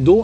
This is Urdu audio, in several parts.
2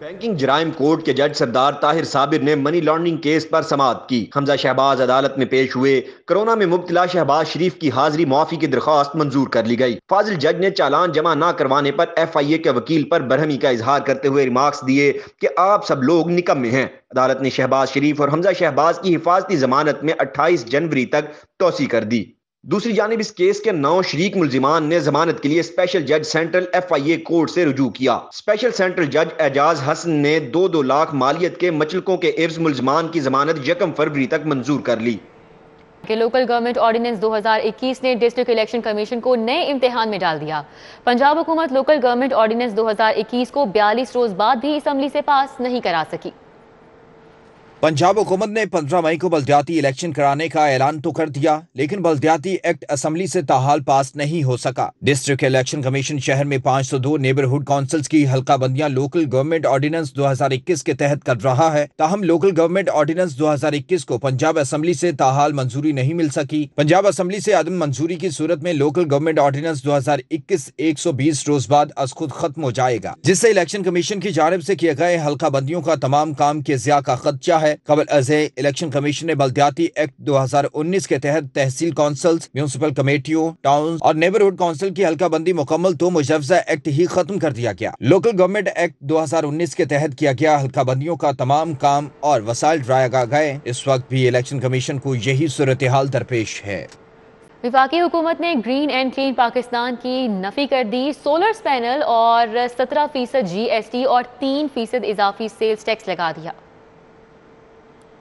بینکنگ جرائم کورٹ کے جج سردار طاہر صابر نے منی لانڈرنگ کیس پر سماعت کی۔ حمزہ شہباز عدالت میں پیش ہوئے۔ کورونا میں مبتلا شہباز شریف کی حاضری معافی کی درخواست منظور کر لی گئی۔ فاضل جج نے چالان جمع نہ کروانے پر FIA کے وکیل پر برہمی کا اظہار کرتے ہوئے ریمارکس دیے کہ آپ سب لوگ نکمے ہیں۔ عدالت نے شہباز شریف اور حمزہ شہباز کی حفاظتی ضمانت میں 28 جنوری تک توسیع کر دی۔ دوسری جانب اس کیس کے 9 شریک ملزمان نے ضمانت کے لیے اسپیشل جج سینٹرل FIA کورٹ سے رجوع کیا۔ اسپیشل سینٹرل جج اعجاز حسن نے 2 لاکھ مالیت کے مچلکوں کے عوض ملزمان کی ضمانت 1 فروری تک منظور کر لی۔ لوکل گورنمنٹ آرڈیننس 2021 نے ڈسٹرکٹ الیکشن کمیشن کو نئے امتحان میں ڈال دیا۔ پنجاب حکومت لوکل گورنمنٹ آرڈیننس 2021 کو 42 روز بعد بھی اسمبلی سے پاس نہیں کرا سکی۔ پنجاب حکومت نے 15 مئی کو بلدیاتی الیکشن کرانے کا اعلان تو کر دیا، لیکن بلدیاتی ایکٹ اسمبلی سے تاحال پاس نہیں ہو سکا۔ ڈسٹرکٹ الیکشن کمیشن شہر میں 502 نیبرہڈ کونسلز کی حلقہ بندیاں لوکل گورنمنٹ آرڈیننس 2021 کے تحت کر رہا ہے، تاہم لوکل گورنمنٹ آرڈیننس 2021 کو پنجاب اسمبلی سے تاحال منظوری نہیں مل سکی۔ پنجاب اسمبلی سے عدم منظوری کی صورت میں لوکل گورنمنٹ آرڈیننس 2021 120 روز بعد از خود ختم ہو جائے گا، جس سے الیکشن کمیشن کی جانب سے کیے گئے حلقہ بندیوں کا تمام کام کے ضیاع کا خدشہ ہے۔ قبل از الیکشن کمیشن نے بلدیاتی ایکٹ 2019 کے تحت تحصیل کونسلز، میونسپل کمیٹیوں، ٹاؤنز اور نیبرہڈ کونسل کی حلقہ بندی مکمل تو مجوزہ ایکٹ ہی ختم کر دیا گیا۔ لوکل گورنمنٹ ایکٹ 2019 کے تحت کیا گیا حلقہ بندیوں کا تمام کام اور وسائل ڈرایا گئے۔ اس وقت بھی الیکشن کمیشن کو یہی صورتحال درپیش ہے۔ وفاقی حکومت نے گرین اینڈ کلین پاکستان کی نفی کر دی۔ سولر پینل اور 17% GST اور 3% اضافی سیلز ٹیکس لگا دیا۔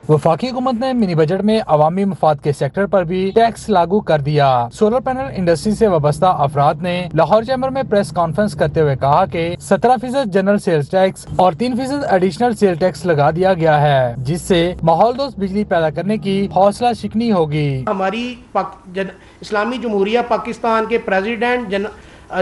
وفاقی حکومت نے منی بجٹ میں عوامی مفاد کے سیکٹر پر بھی ٹیکس لاگو کر دیا۔ سولر پینل انڈسٹری سے وابستہ افراد نے لاہور چیمبر میں پریس کانفرنس کرتے ہوئے کہا کہ 17% جنرل سیلز ٹیکس اور 3% ایڈیشنل سیل ٹیکس لگا دیا گیا ہے، جس سے ماحول دوست بجلی پیدا کرنے کی حوصلہ شکنی ہوگی۔ ہماری اسلامی جمہوریہ پاکستان کے پریزیڈنٹ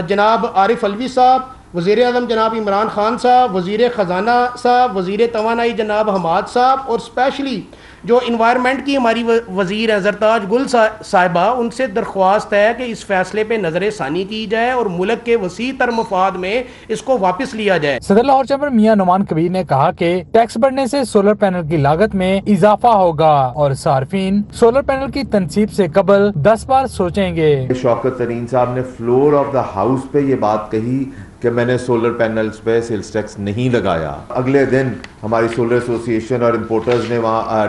جناب عارف علوی صاحب، وزیر اعظم جناب عمران خان صاحب، وزیر خزانہ صاحب، وزیر توانائی جناب حماد صاحب اور اسپیشلی جو انوائرمنٹ کی ہماری وزیر ہیں زرتاج گل صاحبہ، ان سے درخواست ہے کہ اس فیصلے پہ نظر ثانی کی جائے اور ملک کے وسیع تر مفاد میں اس کو واپس لیا جائے۔ صدر لاہور چیمبر میاں نعمان کبیر نے کہا کہ ٹیکس بڑھنے سے سولر پینل کی لاگت میں اضافہ ہوگا اور صارفین سولر پینل کی تنصیب سے قبل 10 بار سوچیں گے۔ شوکت ترین صاحب نے فلور آف دا ہاؤس پہ یہ بات کہی کہ میں نے سولر پینلز پہ سیلز ٹیکس نہیں لگایا۔ اگلے دن ہماری سولر ایسوسی ایشن اور امپورٹرز نے وہاں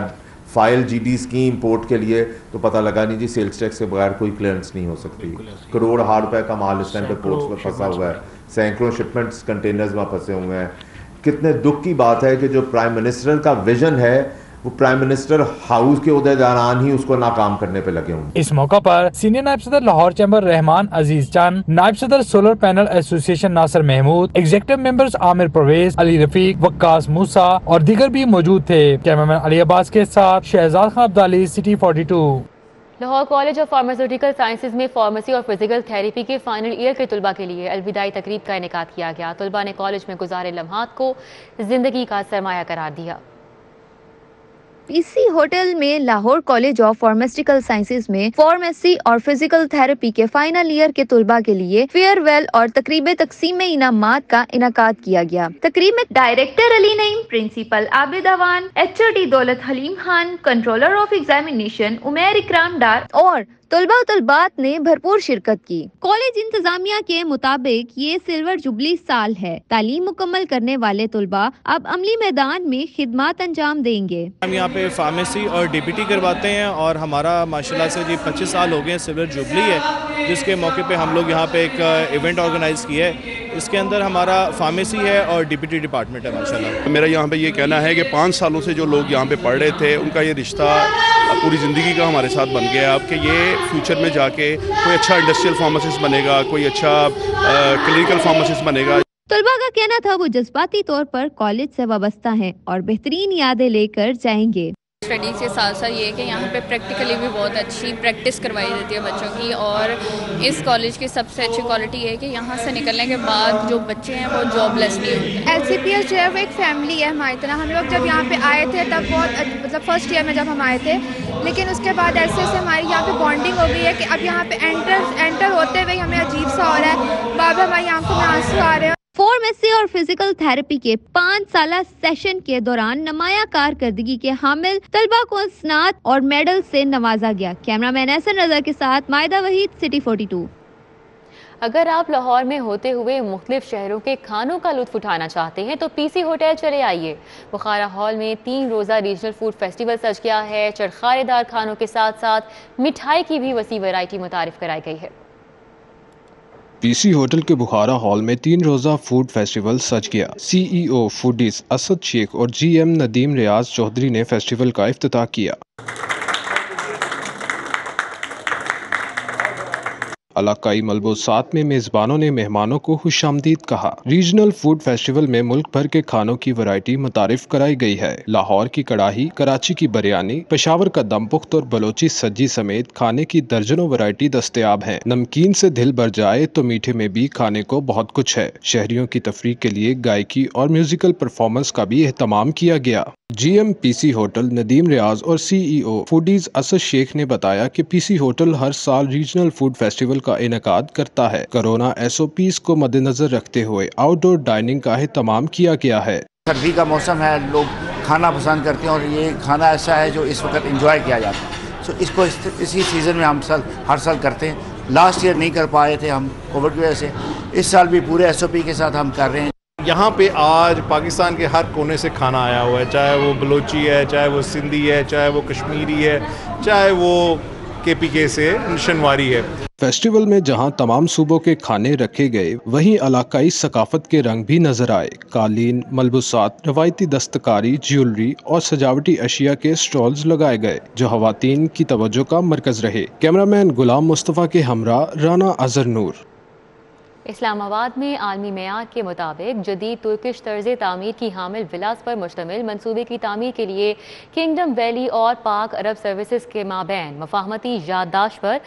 فائل GDs کی امپورٹ کے لیے، تو پتہ لگا نہیں جی سیلز ٹیکس کے بغیر کوئی کلیئرنس نہیں ہو سکتی۔ کروڑ ہار روپے کا مال اس ٹائم پہ پورٹس میں پھنسا ہوا ہے، سینکڑوں شپمنٹس کنٹینرز میں پھنسے ہوئے ہیں۔ کتنے دکھ کی بات ہے کہ جو پرائم منسٹر کا ویژن ہے وہ پرائم منسٹر ہاؤس کے عہدیداران ہی اس کو ناکام کرنے پہ لگے ہوں۔ اس موقع پر سینئر نائب صدر لاہور چیمبر رحمان عزیز چند، نائب صدر سولر پینل ایسوسی ایشن ناصر محمود، ایگزیکٹو ممبرز عامر پرویز، علی رفیق، وقاص موسیٰ اور دیگر بھی موجود تھے۔ کیمرمین علی عباس کے ساتھ Shahzad Khan Abdali, city 42۔ Lahore college of pharmaceutical sciences میں فارمیسی اور فزیکل تھراپی کے فائنل ایئر کے طلباء کے لیے الوداعی تقریب کا انعقاد کیا گیا۔ طلباء نے کالج میں گزارے لمحات کو زندگی کا سرمایہ قرار دیا۔ PC ہوٹل میں Lahore college of pharmaceutical sciences میں فارمیسی اور فزیکل تھراپی کے فائنل ایئر کے طلباء کے لیے فیئر ویل اور تقریب تقسیم انعامات کا انعقاد کیا گیا۔ تقریب میں director Ali Naeem, principal Abid Awan, HOD Daulat Haleem Khan, controller of examination Umair Ikram Dar اور طلباء و طلبات نے بھرپور شرکت کی۔ کالج انتظامیہ کے مطابق یہ سلور جوبلی سال ہے۔ تعلیم مکمل کرنے والے طلباء اب عملی میدان میں خدمات انجام دیں گے۔ ہم یہاں پہ فارمیسی اور DPT کرواتے ہیں اور ہمارا ماشاءاللہ سے 25 سال ہو گئے سلور جوبلی ہے، جس کے موقع پہ ہم لوگ یہاں پہ ایک ایونٹ آرگنائز کیا ہے۔ اس کے اندر ہمارا فارمیسی ہے اور DPT ڈپارٹمنٹ ہے ماشاءاللہ۔ میرا یہاں پہ یہ کہنا ہے کہ 5 سالوں سے جو لوگ یہاں پہ پڑھ رہے تھے ان کا یہ رشتہ پوری زندگی کا ہمارے ساتھ بن گیا اب کہ یہ فیوچر میں جا کے کوئی اچھا انڈسٹریل فارماسسٹ بنے گا، کوئی اچھا کلینکل فارماسسٹ بنے گا۔ طلباء کا کہنا تھا وہ جذباتی طور پر کالج سے وابستہ ہیں اور بہترین یادیں لے کر جائیں گے۔ اسٹڈیز کے ساتھ ساتھ یہ ہے کہ یہاں پہ پریکٹیکلی بھی بہت اچھی پریکٹس کروائی جاتی ہے بچوں کی، اور اس کالج کی سب سے اچھی کوالٹی یہ ہے کہ یہاں سے نکلنے کے بعد جو بچے ہیں وہ جاب لیس نہیں ہوتے۔ LCPS جو ہے وہ ایک فیملی ہے ہماری طرح۔ ہم لوگ جب یہاں پہ آئے تھے تب بہت مطلب فرسٹ ایئر میں جب ہم آئے تھے، لیکن اس کے بعد ایسے ایسے ہماری یہاں پہ بانڈنگ ہو گئی ہے کہ اب یہاں پہ انٹر ہوتے ہوئے ہمیں عجیب سا ہو رہا ہے، بار بار ہماری آنکھوں میں آنسو آ رہے ہیں۔ فارمیسی اور فزیکل تھراپی کے 5 سالہ سیشن کے دوران نمایاں کارکردگی کے حامل طلبہ کو اسناد اور میڈل سے نوازا گیا۔ کیمرہ مین احسن رضا کے ساتھ مائدہ وحید، سٹی 42۔ اگر آپ لاہور میں ہوتے ہوئے مختلف شہروں کے کھانوں کا لطف اٹھانا چاہتے ہیں تو پی سی ہوٹل چلے آئیے۔ بخارا ہال میں 3 روزہ ریجنل فوڈ فیسٹیول سج گیا ہے۔ چرخارے دار کھانوں کے ساتھ ساتھ مٹھائی کی بھی وسیع ویرائٹی متعارف کرائی گئی ہے۔ پی سی ہوٹل کے بخارا ہال میں 3 روزہ فوڈ فیسٹیول سج گیا۔ سی ای او فوڈیز اسد شیخ اور جی ایم ندیم ریاض چودھری نے فیسٹیول کا افتتاح کیا۔ علاقائی ملبوسات میں میزبانوں نے مہمانوں کو خوش آمدید کہا۔ ریجنل فوڈ فیسٹیول میں ملک بھر کے کھانوں کی ورائٹی متعارف کرائی گئی ہے۔ لاہور کی کڑاہی، کراچی کی بریانی، پشاور کا دم پخت اور بلوچی سجی سمیت کھانے کی درجنوں ورائٹی دستیاب ہیں۔ نمکین سے دل بھر جائے تو میٹھے میں بھی کھانے کو بہت کچھ ہے۔ شہریوں کی تفریح کے لیے گائیکی اور میوزیکل پرفارمنس کا بھی اہتمام کیا گیا۔ جی ایم پی سی ہوٹل ندیم ریاض اور سی ای او فوڈیز اسد شیخ نے بتایا کہ پی سی ہوٹل ہر سال ریجنل فوڈ فیسٹیول کا انعقاد کرتا ہے۔ کورونا ایس او پیز کو مد نظر رکھتے ہوئے آؤٹ ڈور ڈائننگ کا اہتمام کیا گیا ہے۔ سردی کا موسم ہے، لوگ کھانا پسند کرتے ہیں اور یہ کھانا ایسا ہے جو اس وقت انجوائے کیا جاتا ہے۔ سو اس کو اسی سیزن میں ہم ہر سال کرتے ہیں۔ لاسٹ ایئر نہیں کر پائے تھے ہم کووڈ کی وجہ سے، اس سال بھی پورے ایس او پی کے ساتھ ہم کر رہے ہیں۔ یہاں پہ آج پاکستان کے ہر کونے سے کھانا آیا ہوا ہے، چاہے وہ بلوچی ہے، چاہے وہ سندھی ہے، چاہے وہ کشمیری ہے، چاہے وہ کے پی کے سے نشنواری ہے۔ فیسٹیول میں جہاں تمام صوبوں کے کھانے رکھے گئے، وہیں علاقائی ثقافت کے رنگ بھی نظر آئے۔ قالین، ملبوسات، روایتی دستکاری، جیولری اور سجاوٹی اشیاء کے سٹالز لگائے گئے جو خواتین کی توجہ کا مرکز رہے۔ کیمرہ مین غلام مصطفیٰ کے ہمراہ رانا اظہر نور۔ اسلام آباد میں عالمی معیار کے مطابق جدید ترکش طرز تعمیر کی حامل ولاز پر مشتمل منصوبے کی تعمیر کے لیے کنگڈم ویلی اور پاک عرب سروسز کے مابین مفاہمتی یادداشت پر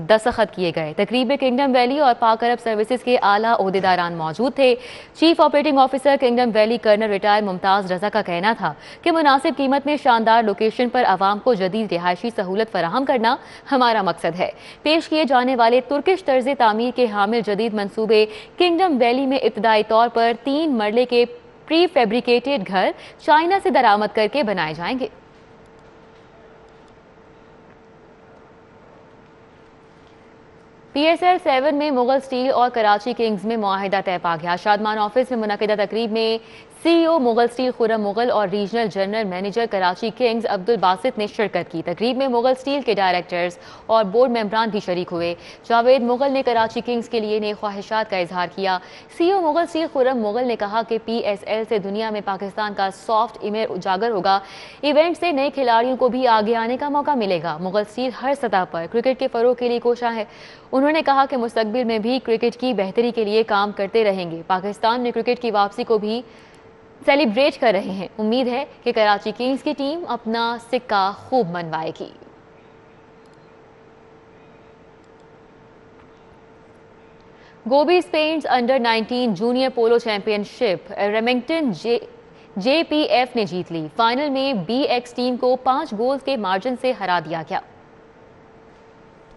دستخط کیے گئے۔ تقریب میں کنگڈم ویلی اور پاک عرب سروسز کے اعلیٰ عہدیداران موجود تھے۔ Chief operating officer Kingdom Valley colonel retire Mumtaz Raza کا کہنا تھا کہ مناسب قیمت میں شاندار لوکیشن پر عوام کو جدید رہائشی سہولت فراہم کرنا ہمارا مقصد ہے۔ پیش کیے جانے والے ترکش طرز تعمیر کے حامل جدید منصوبے کنگڈم ویلی میں ابتدائی طور پر 3 مرلے کے پری فیبریکیٹڈ گھر چائنا سے درآمد کر کے بنائے جائیں گے۔ پی ایس ایل 7 میں مغل سٹیل اور کراچی کنگز میں معاہدہ طے پا گیا۔ شادمان آفس میں منعقدہ تقریب میں C E O Mughal steel Khurram Mughal اور regional general manager Karachi Kings Abdul Basit نے شرکت کی۔ تقریب میں مغل سٹیل کے ڈائریکٹرز اور بورڈ ممبران بھی شریک ہوئے۔ جاوید مغل نے کراچی کنگز کے لیے نیک خواہشات کا اظہار کیا۔ سی E O Mughal steel Khurram Mughal نے کہا کہ پی ایس ایل سے دنیا میں پاکستان کا سافٹ امیج اجاگر ہوگا۔ ایونٹ سے نئے کھلاڑیوں کو بھی آگے آنے کا موقع ملے گا۔ مغل سٹیل ہر سطح پر کرکٹ کے فروغ کے لیے کوشاں ہے۔ انہوں نے کہا کہ مستقبل میں بھی کرکٹ کی بہتری کے لیے کام کرتے رہیں گے۔ پاکستان میں کرکٹ کی واپسی کو بھی سیلیبریٹ کر رہے ہیں۔ امید ہے کہ کراچی کنگز کی ٹیم اپنا سکہ خوب منوائے گی۔ Gobi's paints under 19 junior polo championship Remington J P F نے جیت لی۔ فائنل میں بی ایکس ٹیم کو 5 گولز کے مارجن سے ہرا دیا گیا۔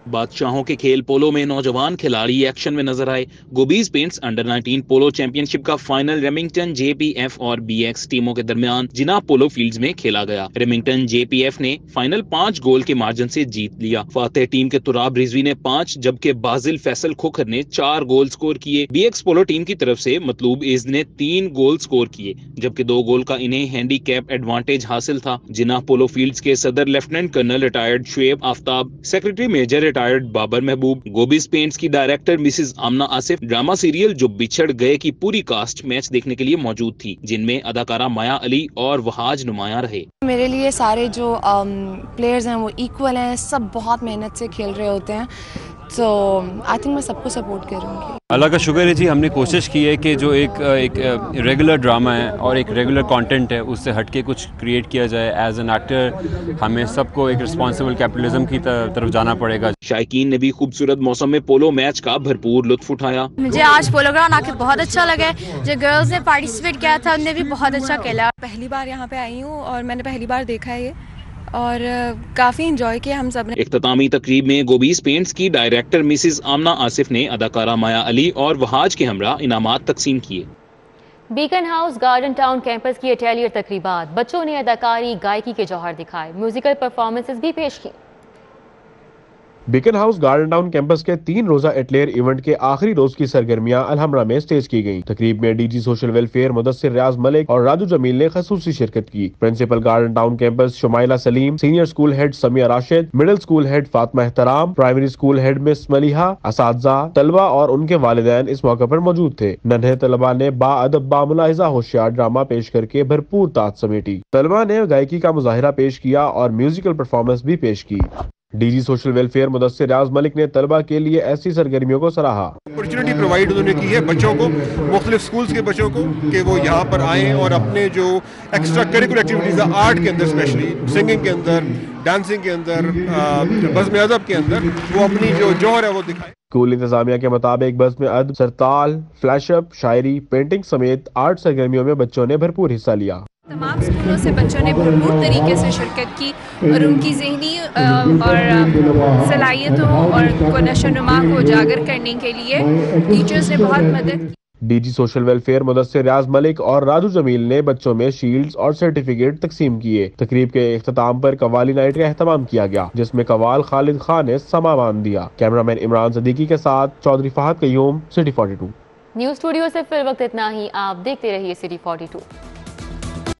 بادشاہوں کے کھیل پولو میں نوجوان کھلاڑی ایکشن میں نظر آئے۔ گوبیز پینٹس انڈر 19 پولو چیمپئن شپ کا فائنل ریمنگٹن جے پی ایف اور بی ایکس ٹیموں کے درمیان جناح پولو فیلڈز میں کھیلا گیا۔ ریمنگٹن جے پی ایف نے فائنل 5 گول کے مارجن سے جیت لیا۔ فاتح ٹیم کے تراب رضوی نے 5 جبکہ بازل فیصل کھوکھر نے 4 گول سکور کیے۔ بی ایکس پولو ٹیم کی طرف سے مطلوب عز نے 3 گول سکور کیے جبکہ 2 گول کا انہیں ہینڈی کیپ ایڈوانٹیج حاصل تھا۔ جناح پولو فیلڈز کے صدر lieutenant colonel retired Shoaib Aftab, secretary major retired Babar Mehboob, Gobi's paints کی director Mrs Amna Asif, drama serial Jo Bichhar گئے کی پوری کاسٹ میچ دیکھنے کے لیے موجود تھی، جن میں اداکارہ مایا علی اور وہاج نمایاں رہے۔ میرے لیے سارے جو پلیئرز ہیں وہ ایکول ہیں، سب بہت محنت سے کھیل رہے ہوتے ہیں، تو آئی تھنک میں سب کو سپورٹ کروں گی۔ اللہ کا شکر ہے جی، ہم نے کوشش کی ہے کہ جو ایک ریگولر ڈرامہ ہے اور ایک ریگولر کانٹینٹ ہے اس سے ہٹ کے کچھ کریٹ کیا جائے۔ ایز این ایکٹر ہمیں سب کو ایک رسپانسبل کیپٹلزم کی طرف جانا پڑے گا۔ شائقین نے بھی خوبصورت موسم میں پولو میچ کا بھرپور لطف اٹھایا۔ مجھے آج پولو گراؤنڈ آ کے بہت اچھا لگا ہے۔ جو گرلز نے پارٹیسپیٹ کیا تھا ان نے بھی بہت اچھا کھیلا۔ پہلی بار یہاں پہ آئی ہوں اور میں نے پہلی بار دیکھا ہے یہ، اور کافی انجوائے کیا ہم سب نے۔ اختتامی تقریب میں گوبیز پینٹس کی ڈائریکٹر مسز آمنہ آصف نے اداکارہ مایا علی اور وہاج کے ہمراہ انعامات تقسیم کیے۔ Beaconhouse Garden Town campus کی اٹیلیئر تقریبات، بچوں نے اداکاری گائکی کے جوہر دکھائے، میوزیکل پرفارمنسز بھی پیش کی۔ Beaconhouse Garden Town campus کے 3 روزہ اٹیلیئر ایونٹ کے آخری روز کی سرگرمیاں الحمرا میں سٹیج کی گئیں۔ تقریب میں D G social welfare Mudassar Riaz Malik اور راجو جمیل نے خصوصی شرکت کی۔ Principal Garden Town campus Shumaila Saleem, senior school head Sumaiya Rashid, middle school head Fatima Ehtiram, primary school head miss Maleeha, اساتذہ، طلبہ اور ان کے والدین اس موقع پر موجود تھے۔ ننھے طلبہ نے با ادب با ملاحظہ ہوشیار ڈرامہ پیش کر کے بھرپور طاقت سمیٹی۔ طلبہ نے گائکی کا مظاہرہ پیش کیا اور میوزیکل پرفارمنس بھی پیش کی۔ D G social welfare Mudassar Riaz Malik نے طلبہ کے لیے ایسی سرگرمیوں کو سراہا۔ اپرچونٹی پرووائڈ انہوں نے کی ہے بچوں کو، مختلف سکولز کے بچوں کو، کہ وہ یہاں پر آئیں اور اپنے جو ایکسٹرا کریکولر ایکٹیویٹیز ہیں آرٹ کے اندر، اسپیشلی سنگنگ کے اندر، ڈانسنگ کے اندر، بزم ادب کے اندر، وہ اپنی جو جوہر ہے وہ دکھائیں۔ اسکول انتظامیہ کے مطابق بزم ادب، سرتال، فلیش اپ، شاعری، پینٹنگ سمیت آرٹ سرگرمیوں میں بچوں نے بھرپور حصہ لیا۔ تمام اسکولوں سے بچوں نے بھرپور طریقے سے شرکت کی اور ان کی ذہنی اور صلاحیتوں اور کو نشو و نما کو اجاگر کرنے کے لیے ٹیچرز نے بہت مدد کی۔ D G social welfare Mudassar Riaz Malik اور راجو جمیل نے بچوں میں شیلڈز اور سرٹیفکیٹ تقسیم کیے۔ تقریب کے اختتام پر قوالی نائٹ کا اہتمام کیا گیا، جس میں قوال خالد خان نے سما باندھ دیا۔ کیمرامین عمران صدیقی کے ساتھ چودھری فہد قیوم، سٹی 42۔ نیوز اسٹوڈیو سے فی الوقت اتنا ہی، آپ دیکھتے رہیے سٹی 42۔